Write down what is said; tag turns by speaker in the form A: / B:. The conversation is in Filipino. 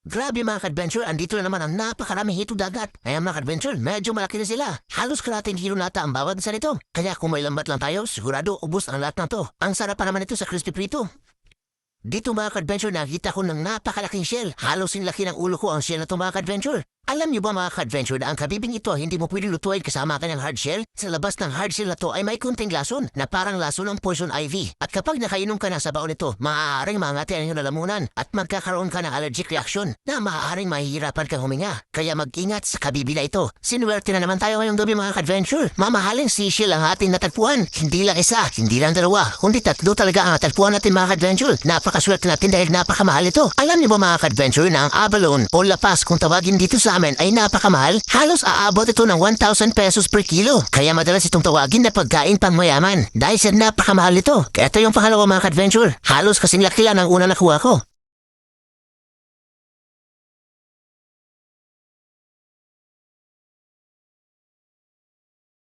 A: Grabe mga ka-adventure, andito na naman ang napakaraming hito dagat. Kaya mga ka-adventure, medyo malaki na sila. Halos kalating kilo nata ang bawat isa nito. Kaya kung may lambat lang tayo, sigurado ubos ang lahat na to. Ang sarap pa naman ito sa crispy prito. Dito mga ka-adventure, nakita ko ng napakalaking shell. Halos yung laki ng ulo ko ang shell na to mga ka-adventure. Alam niyo ba mga ka-adventure na ang kabibing ito hindi mo pwede lutuin kasama ka ng hard shell? Sa labas ng hard shell na to ay may kunting lason na parang lason ng poison ivy. At kapag nakainom ka na sa baon nito, maaaring mangati ang iyong lalamunan at magkakaroon ka ng allergic reaction na maaaring mahihirapan kang huminga. Kaya mag-ingat sa kabibi na ito. Sinuwerte na naman tayo ngayong gabi mga ka-adventure. Mamahaling seashell ang ating natagpuan. Hindi lang isa, hindi lang dalawa, kundi tatlo talaga ang natagpuan natin mga ka-adventure. Napakaswerte natin dahil napakamahal ito. Alam niyo ba mga ka-adventure na ang abalone o lapas kung tawagin dito sa amin ay napakamahal? Halos aabot ito ng 1,000 pesos per kilo. Kaya madalas itong tawagin na pagkain pang mayaman dahil sa napakamahal ito. Kaya ito yung pangalawa mga ka-adventure. Halos kasing laki lang ang una nakuha ko.